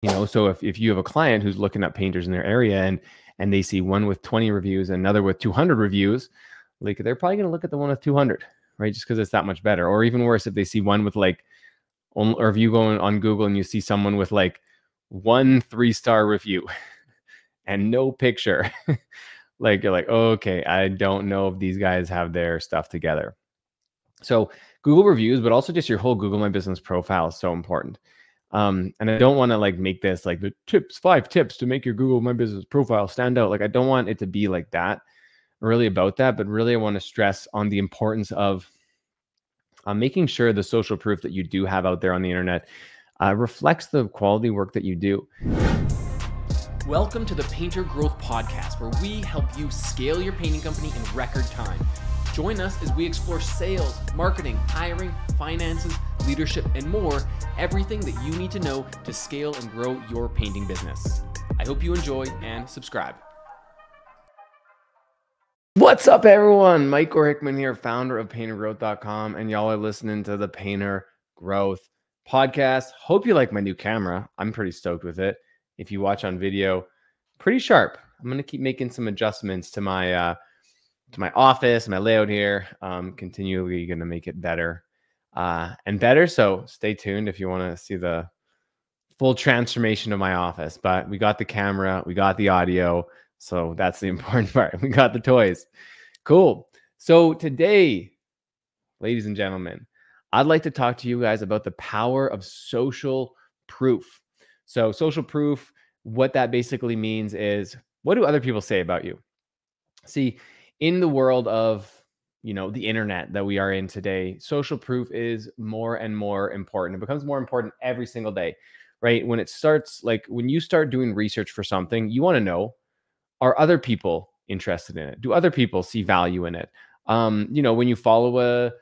So if you have a client who's looking up painters in their area and they see one with 20 reviews and another with 200 reviews, like they're probably going to look at the one with 200, right? Just because it's that much better. Or even worse, if they see one with like, or if you go on Google and you see someone with like 1 3-star review and no picture, like you're like, oh, okay, I don't know if these guys have their stuff together. So Google reviews, but also just your whole Google My Business profile is so important. And I don't want to like make this like the 5 tips to make your Google My Business profile stand out. Like I don't want it to be like that, really about that, but really I want to stress on the importance of making sure the social proof that you do have out there on the internet reflects the quality work that you do. Welcome to the Painter Growth Podcast, where we help you scale your painting company in record time. Join us as we explore sales, marketing, hiring, finances, leadership, and more, everything that you need to know to scale and grow your painting business. I hope you enjoy and subscribe. What's up, everyone? Mike Hickman here, founder of paintergrowth.com, and y'all are listening to the Painter Growth Podcast. Hope you like my new camera. I'm pretty stoked with it. If you watch on video, pretty sharp. I'm going to keep making some adjustments to my office, my layout here. Continually going to make it better and better. So stay tuned if you want to see the full transformation of my office. But we got the camera, we got the audio. So that's the important part. We got the toys. Cool. So today, ladies and gentlemen, I'd like to talk to you guys about the power of social proof. So social proof, what that basically means is, what do other people say about you? See, in the world of, the internet that we are in today, social proof is more and more important. It becomes more important every single day, right? When it starts, like when you start doing research for something, you want to know, are other people interested in it? Do other people see value in it? When you follow a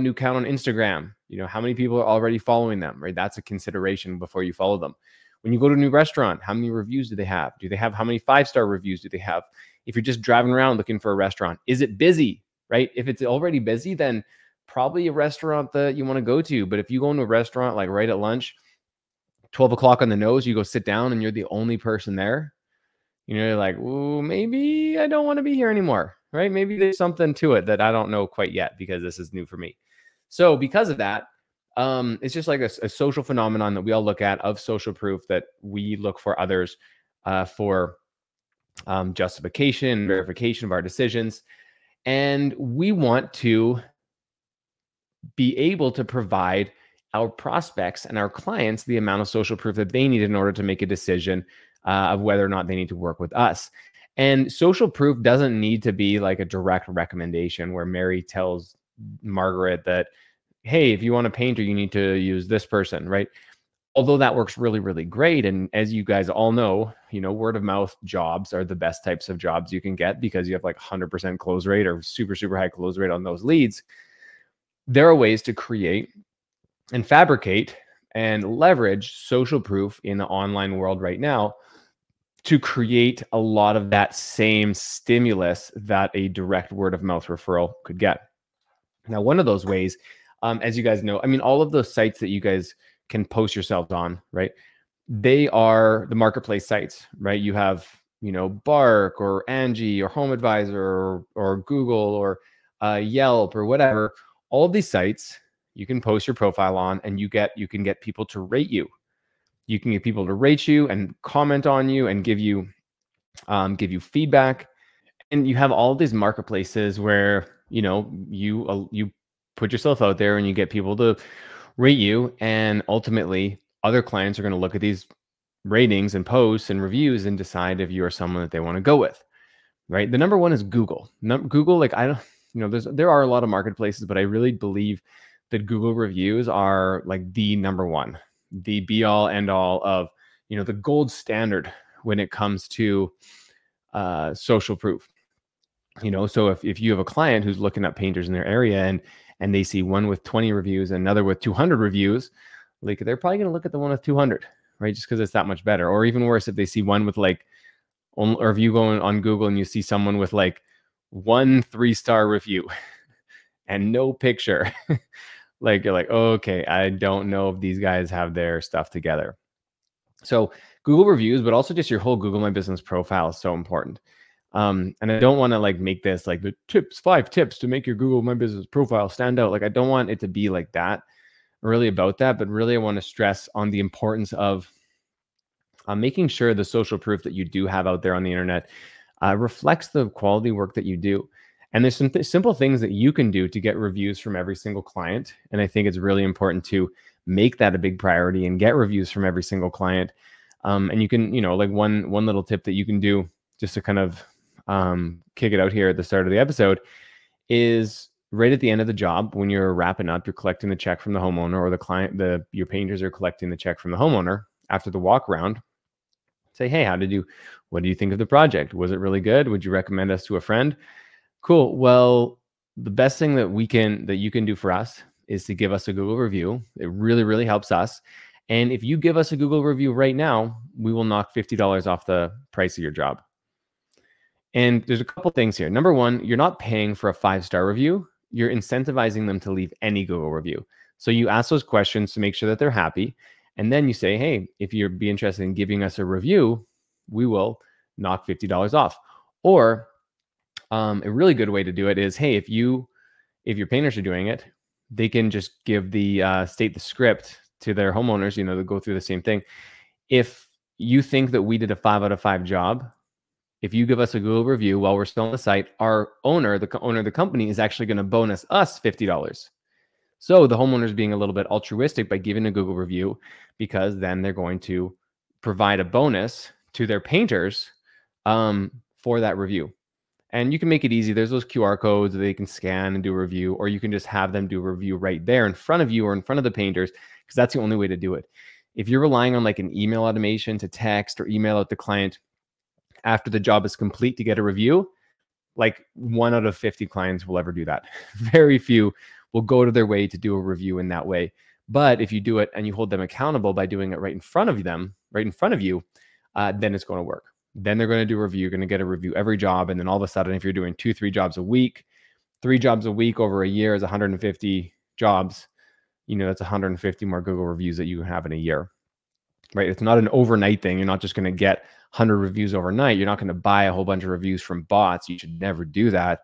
new account on Instagram, how many people are already following them, right? That's a consideration before you follow them. When you go to a new restaurant, how many reviews do they have? How many 5-star reviews do they have? If you're just driving around looking for a restaurant, is it busy, right? If it's already busy, then probably a restaurant that you want to go to. But if you go into a restaurant like right at lunch, 12 o'clock on the nose, you go sit down and you're the only person there, you're like, ooh, maybe I don't want to be here anymore, right? Maybe there's something to it that I don't know quite yet because this is new for me. So because of that, it's just like a social phenomenon that we all look at of social proof, that we look for others for justification, verification of our decisions. And we want to be able to provide our prospects and our clients the amount of social proof that they need in order to make a decision of whether or not they need to work with us. And social proof doesn't need to be like a direct recommendation where Mary tells Margaret that, hey, if you want a painter, you need to use this person, right? Although that works really, really great. And as you guys all know, word of mouth jobs are the best types of jobs you can get because you have like 100% close rate or super, super high close rate on those leads. There are ways to create and fabricate and leverage social proof in the online world right now to create a lot of that same stimulus that a direct word of mouth referral could get. Now, one of those ways, as you guys know, all of those sites that you guys can post yourselves on, right? They are the marketplace sites, right? You have, Bark or Angie or Home Advisor or Google or Yelp or whatever. All of these sites you can post your profile on, and you can get people to rate you. You can get people to rate you and comment on you and give you feedback. And you have all of these marketplaces where, you put yourself out there and you get people to rate you. And ultimately, other clients are going to look at these ratings and posts and reviews and decide if you are someone that they want to go with, right? The number one is Google. Google, like there are a lot of marketplaces, but I really believe that Google reviews are like the number one, the be all end all of, the gold standard when it comes to social proof. So if you have a client who's looking up painters in their area and they see one with 20 reviews and another with 200 reviews, like they're probably going to look at the one with 200, right? Just because it's that much better. Or even worse, if they see one with like, or if you go on Google and you see someone with like 1 3-star review and no picture, like you're like, oh, okay, I don't know if these guys have their stuff together. So Google reviews, but also just your whole Google My Business profile is so important. And I don't want to like make this like the 5 tips to make your Google My Business profile stand out. Like I don't want it to be like that, really about that, but really I want to stress on the importance of making sure the social proof that you do have out there on the internet reflects the quality work that you do. And there's some simple things that you can do to get reviews from every single client. And I think it's really important to make that a big priority and get reviews from every single client. And you can, like one little tip that you can do just to kind of kick it out here at the start of the episode is right at the end of the job, when you're wrapping up, you're collecting the check from the homeowner, or the client, your painters are collecting the check from the homeowner after the walk around. Say, hey, what do you think of the project? Was it really good? Would you recommend us to a friend? Cool. Well, the best thing that you can do for us is to give us a Google review. It really, really helps us. And if you give us a Google review right now, we will knock $50 off the price of your job. And there's a couple things here. Number one, you're not paying for a 5-star review. You're incentivizing them to leave any Google review. So you ask those questions to make sure that they're happy. And then you say, hey, if you'd be interested in giving us a review, we will knock $50 off. Or a really good way to do it is, hey, if your painters are doing it, they can just give state the script to their homeowners, to go through the same thing. If you think that we did a 5 out of 5 job, if you give us a Google review while we're still on the site, our owner, the owner of the company, is actually going to bonus us $50. So the homeowner's being a little bit altruistic by giving a Google review, because then they're going to provide a bonus to their painters for that review. And you can make it easy. There's those QR codes that they can scan and do a review, or you can just have them do a review right there in front of you or in front of the painters, because that's the only way to do it. If you're relying on like an email automation to text or email out the client after the job is complete to get a review, like 1 out of 50 clients will ever do that. Very few will go to their way to do a review in that way. But if you do it and you hold them accountable by doing it right in front of them, right in front of you, then it's going to work. Then they're going to do a review. You're going to get a review every job. And then all of a sudden, if you're doing 2-3 jobs a week, 3 jobs a week over a year is 150 jobs. That's 150 more Google reviews that you have in a year, right? It's not an overnight thing. You're not just going to get 100 reviews overnight. You're not going to buy a whole bunch of reviews from bots. You should never do that.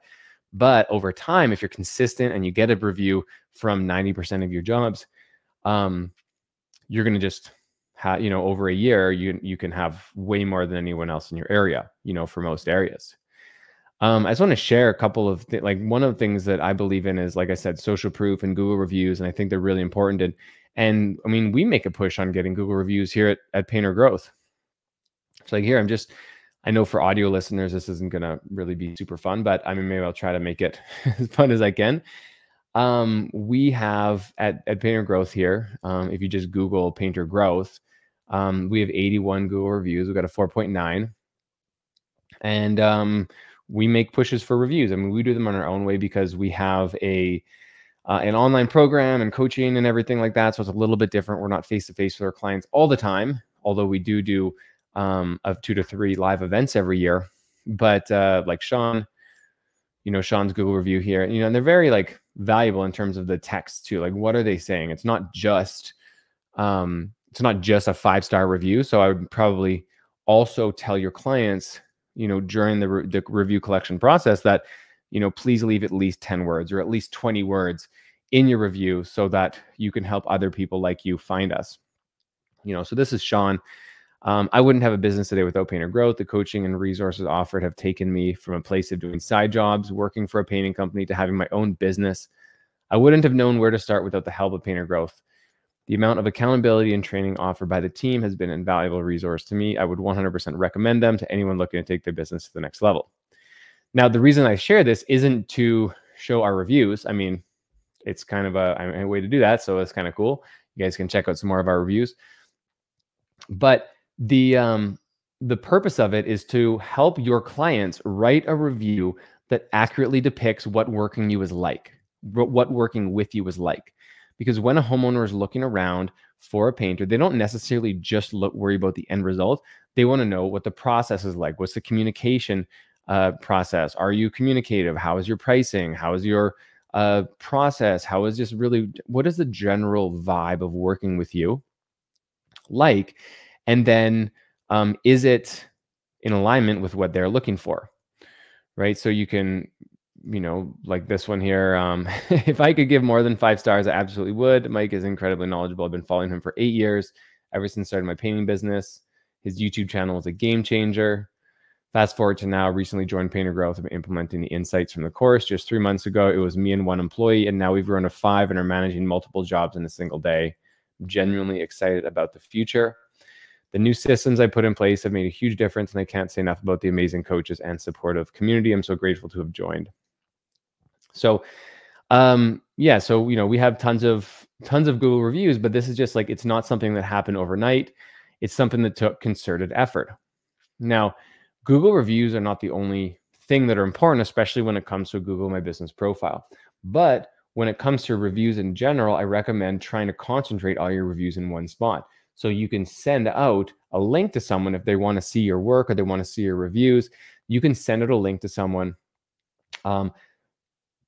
But over time, if you're consistent and you get a review from 90% of your jobs, you're going to just have, over a year, you can have way more than anyone else in your area, for most areas. I just want to share a couple of one of the things that I believe in is, like I said, social proof and Google reviews. And I think they're really important. And I mean, we make a push on getting Google reviews here at Painter Growth. So like here, I know for audio listeners, this isn't going to really be super fun, but I mean, maybe I'll try to make it as fun as I can. We have at Painter Growth here, if you just Google Painter Growth, we have 81 Google reviews. We've got a 4.9. And we make pushes for reviews. I mean, we do them on our own way because we have an online program and coaching and everything like that. So it's a little bit different. We're not face-to-face with our clients all the time, although we do of 2 to 3 live events every year. But like Sean, Sean's Google review here, and they're very like valuable in terms of the text too. Like, what are they saying? It's not just a 5-star review. So I would probably also tell your clients, during the review collection process that, please leave at least 10 words or at least 20 words in your review so that you can help other people like you find us. So this is Sean. I wouldn't have a business today without Painter Growth. The coaching and resources offered have taken me from a place of doing side jobs, working for a painting company, to having my own business. I wouldn't have known where to start without the help of Painter Growth. The amount of accountability and training offered by the team has been an invaluable resource to me. I would 100% recommend them to anyone looking to take their business to the next level. Now, the reason I share this isn't to show our reviews. I mean, it's kind of a way to do that. So it's kind of cool. You guys can check out some more of our reviews. But the purpose of it is to help your clients write a review that accurately depicts what working with you is like. Because when a homeowner is looking around for a painter, they don't necessarily just worry about the end result. They want to know what the process is like. What's the communication process? Are you communicative? How is your pricing? How is your process? what is the general vibe of working with you like? And then is it in alignment with what they're looking for, right? So you can, like this one here, if I could give more than 5 stars, I absolutely would. Mike is incredibly knowledgeable. I've been following him for 8 years, ever since I started my painting business. His YouTube channel is a game changer. Fast forward to now, recently joined Painter Growth and implementing the insights from the course. Just 3 months ago, it was me and 1 employee, and now we've grown to 5 and are managing multiple jobs in a single day. I'm genuinely excited about the future. The new systems I put in place have made a huge difference, and I can't say enough about the amazing coaches and supportive community. I'm so grateful to have joined. So, yeah, so we have tons of Google reviews, but this is just like, it's not something that happened overnight. It's something that took concerted effort. Now, Google reviews are not the only thing that are important, especially when it comes to Google My Business profile. But when it comes to reviews in general, I recommend trying to concentrate all your reviews in one spot. So you can send out a link to someone if they want to see your work or they want to see your reviews. You can send out a link to someone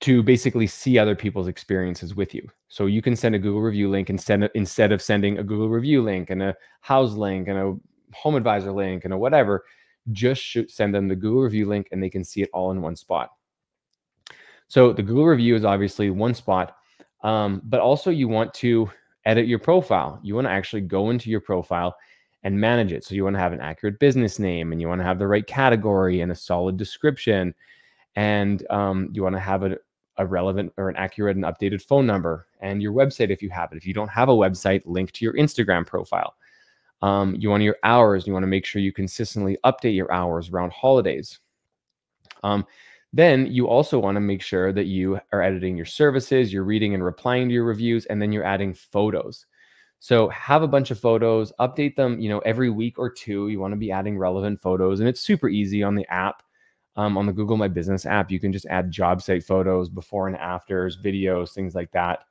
to basically see other people's experiences with you. So you can send a Google review link instead of sending a Google review link and a house link and a home advisor link and a whatever. Just send them the Google review link and they can see it all in one spot. So the Google review is obviously one spot, but also you want to edit your profile. You want to actually go into your profile and manage it. So you want to have an accurate business name, and you want to have the right category and a solid description. And you want to have a relevant or an accurate and updated phone number, and your website if you have it. If you don't have a website, link to your Instagram profile. You want your hours. You want to make sure you consistently update your hours around holidays. Then you also want to make sure that you are editing your services, you're reading and replying to your reviews, and then you're adding photos. So have a bunch of photos, update them, every week or two. You want to be adding relevant photos, and it's super easy on the app. On the Google My Business app, you can just add job site photos, before and afters, videos, things like that.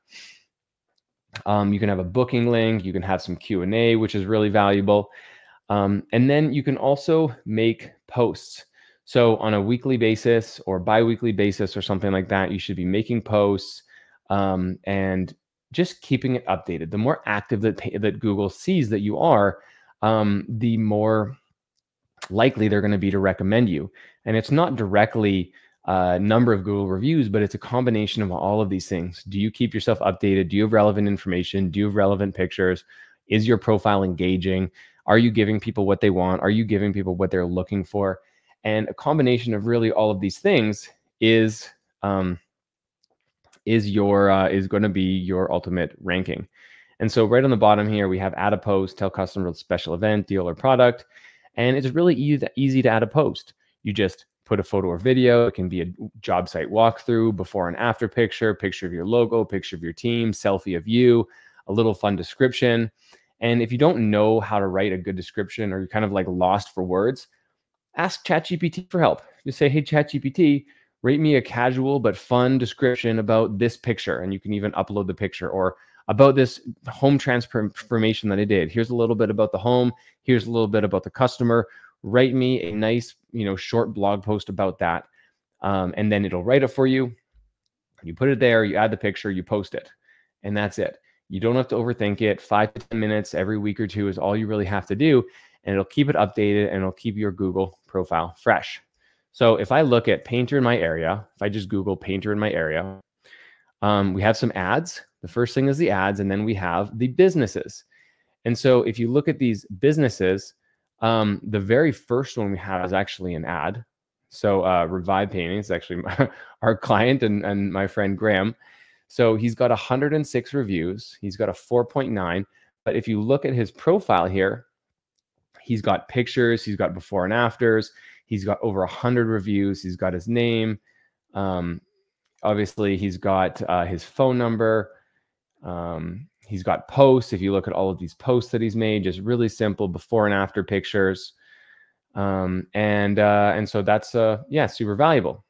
You can have a booking link. You can have some Q&A, which is really valuable. And then you can also make posts. So on a weekly basis or bi-weekly basis or something like that, you should be making posts and just keeping it updated. The more active that Google sees that you are, the more likely they're going to be to recommend you. And it's not directly number of Google reviews, but it's a combination of all of these things. Do you keep yourself updated? Do you have relevant information? Do you have relevant pictures? Is your profile engaging? Are you giving people what they want? Are you giving people what they're looking for? And a combination of really all of these things is going to be your ultimate ranking. And so right on the bottom here, we have add a post, tell customers about special event, deal, or product. And it's really easy to add a post. You just put a photo or video. It can be a job site walkthrough, before and after picture of your logo, picture of your team, selfie of you, a little fun description. And if you don't know how to write a good description, or you're kind of like lost for words, ask ChatGPT for help. Just say, hey, ChatGPT, rate me a casual but fun description about this picture. And you can even upload the picture, or about this home transformation that I did. Here's a little bit about the home. Here's a little bit about the customer. Write me a nice, short blog post about that. And then it'll write it for you. You put it there, you add the picture, you post it, and that's it. You don't have to overthink it. 5 to 10 minutes every week or two is all you really have to do. And it'll keep it updated, and it'll keep your Google profile fresh. So if I look at painter in my area, if I just Google painter in my area, we have some ads. The first thing is the ads, and then we have the businesses. And so if you look at these businesses, the very first one we have is actually an ad. So Revive Painting is actually our client and my friend Graham. So he's got 106 reviews. He's got a 4.9. But if you look at his profile here, he's got pictures. He's got before and afters. He's got over 100 reviews. He's got his name. Obviously, he's got his phone number. He's got posts. If you look at all of these posts that he's made, just really simple before and after pictures. And so that's, super valuable.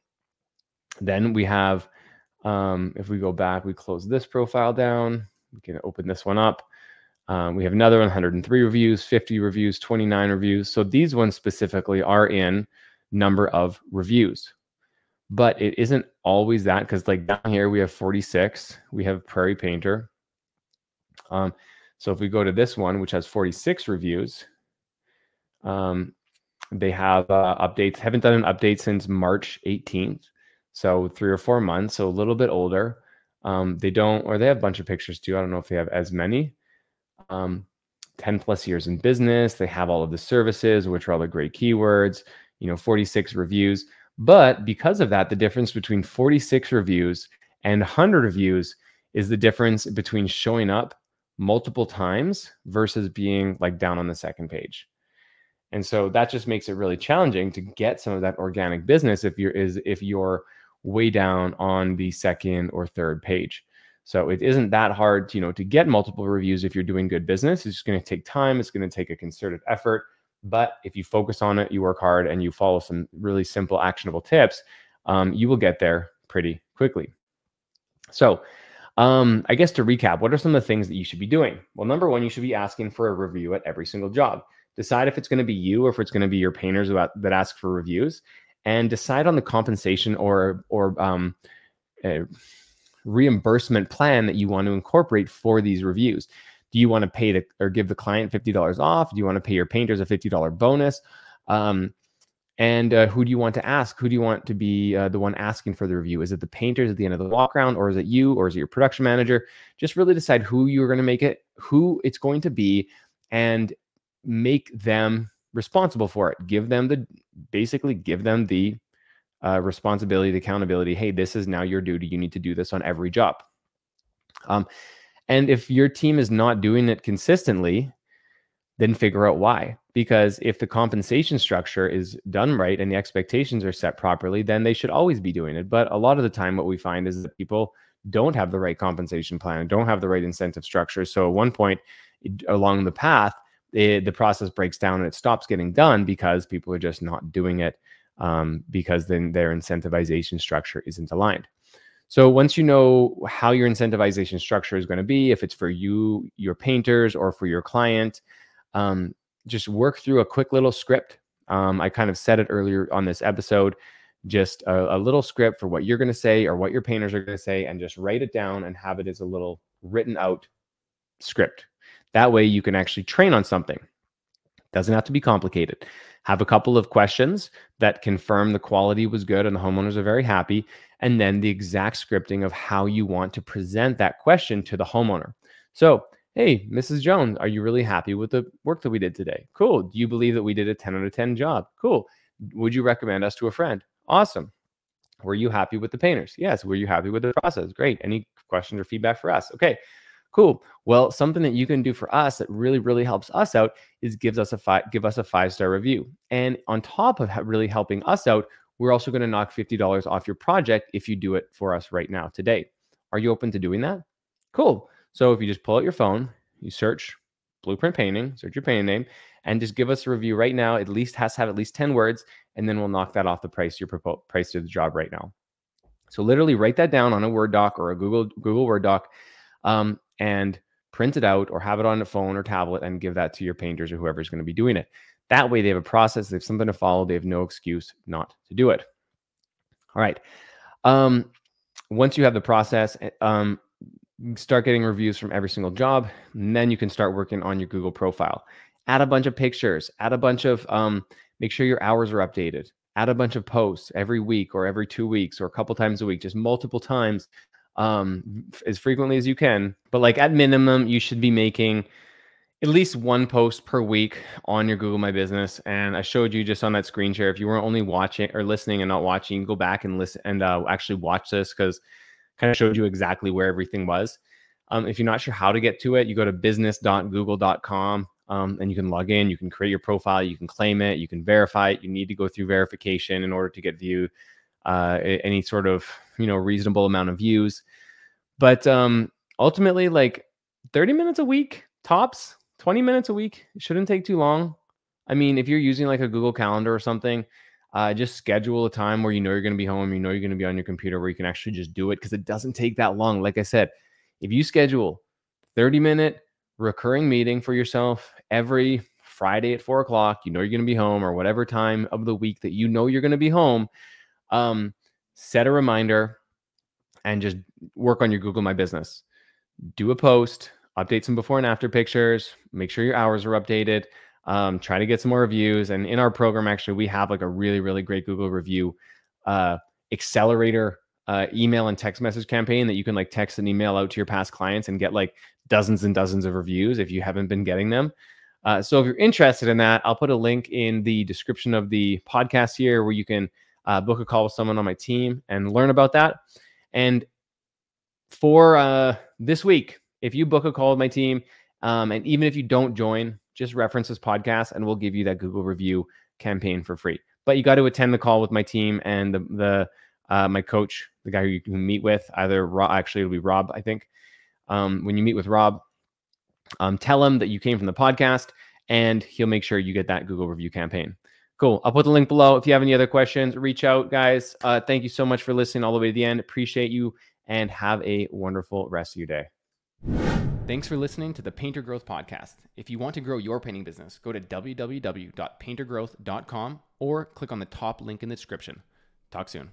Then we have, if we go back, we close this profile down. We can open this one up. We have another 103 reviews, 50 reviews, 29 reviews. So these ones specifically are in number of reviews. But it isn't always that, because like down here we have 46. We have Prairie Painter. So if we go to this one, which has 46 reviews, They have updates. Haven't done an update since March 18th. So 3 or 4 months, so a little bit older. They have a bunch of pictures too. I don't know if they have as many. 10 plus years in business. They have all of the services, which are all the great keywords, 46 reviews. But because of that, the difference between 46 reviews and 100 reviews is the difference between showing up multiple times versus being like down on the second page. And so that just makes it really challenging to get some of that organic business if you're way down on the second or third page. So it isn't that hard to get multiple reviews if you're doing good business. It's just going to take time. It's going to take a concerted effort. But if you focus on it, you work hard, and you follow some really simple, actionable tips, you will get there pretty quickly. So I guess to recap, what are some of the things that you should be doing? Well, number one, you should be asking for a review at every single job. Decide if it's going to be you or if it's going to be your painters that ask for reviews, and decide on the compensation or reimbursement plan that you want to incorporate for these reviews. Do you want to pay or give the client $50 off? Do you want to pay your painters a $50 bonus? And who do you want to ask? Who do you want to be the one asking for the review? Is it the painters at the end of the walk around, or is it you, or is it your production manager? Just really decide who you're going to make it, who it's going to be, and make them responsible for it. Give them the responsibility, the accountability. Hey, this is now your duty. You need to do this on every job. And if your team is not doing it consistently, then figure out why. Because if the compensation structure is done right and the expectations are set properly, then they should always be doing it. But a lot of the time, what we find is that people don't have the right compensation plan, don't have the right incentive structure. So at one point along the path, the process breaks down and it stops getting done because people are just not doing it, because then their incentivization structure isn't aligned. So once you know how your incentivization structure is going to be, if it's for you, your painters, or for your client, just work through a quick little script. I kind of said it earlier on this episode, just a little script for what you're going to say or what your painters are going to say, and just write it down and have it as a little written out script. That way you can actually train on something. Doesn't have to be complicated. Have a couple of questions that confirm the quality was good and the homeowners are very happy, and then the exact scripting of how you want to present that question to the homeowner. So, hey, Mrs. Jones, are you really happy with the work that we did today? Cool. Do you believe that we did a 10 out of 10 job? Cool. Would you recommend us to a friend? Awesome. Were you happy with the painters? Yes. Were you happy with the process? Great. Any questions or feedback for us? Okay. Cool. Well, something that you can do for us that really, really helps us out is give us a 5-star review. And on top of really helping us out, we're also going to knock $50 off your project if you do it for us right now today. Are you open to doing that? Cool. So if you just pull out your phone, you search Blueprint Painting, search your painting name, and just give us a review right now. At least has to have at least 10 words, and then we'll knock that off the price price to the job right now. So literally write that down on a Word doc or a Google Word doc, and print it out or have it on a phone or tablet and give that to your painters or whoever's going to be doing it. That way they have a process, they have something to follow, they have no excuse not to do it. All right. Once you have the process, start getting reviews from every single job, and then you can start working on your Google profile. Add a bunch of pictures, add a bunch of, make sure your hours are updated, add a bunch of posts every week or every 2 weeks or a couple times a week, just multiple times, as frequently as you can. But like at minimum, you should be making at least one post per week on your Google My Business. And I showed you just on that screen share, if you were only watching or listening and not watching, go back and listen and actually watch this, because kind of showed you exactly where everything was. If you're not sure how to get to it, you go to business.google.com, and you can log in, you can create your profile, you can claim it, you can verify it. You need to go through verification in order to get any sort of, reasonable amount of views. But ultimately, like 30 minutes a week, tops, 20 minutes a week, it shouldn't take too long. I mean, if you're using like a Google Calendar or something, just schedule a time where you're going to be home, you're going to be on your computer, where you can actually just do it, because it doesn't take that long. Like I said, if you schedule 30-minute recurring meeting for yourself every Friday at 4 o'clock, you're going to be home, or whatever time of the week that you're going to be home, set a reminder and just work on your Google My Business. Do a post, update some before and after pictures, make sure your hours are updated. Try to get some more reviews. And in our program, actually, we have like a really, really great Google review accelerator email and text message campaign that you can like text and email out to your past clients and get like dozens and dozens of reviews if you haven't been getting them. So if you're interested in that, I'll put a link in the description of the podcast here where you can book a call with someone on my team and learn about that. And for this week, if you book a call with my team, and even if you don't join, just reference this podcast and we'll give you that Google review campaign for free. But you got to attend the call with my team and my coach, the guy who you can meet with, either Rob, actually it'll be Rob, I think. When you meet with Rob, tell him that you came from the podcast and he'll make sure you get that Google review campaign. Cool. I'll put the link below. If you have any other questions, reach out, guys. Thank you so much for listening all the way to the end. Appreciate you and have a wonderful rest of your day. Thanks for listening to the Painter Growth Podcast. If you want to grow your painting business, go to www.paintergrowth.com or click on the top link in the description. Talk soon.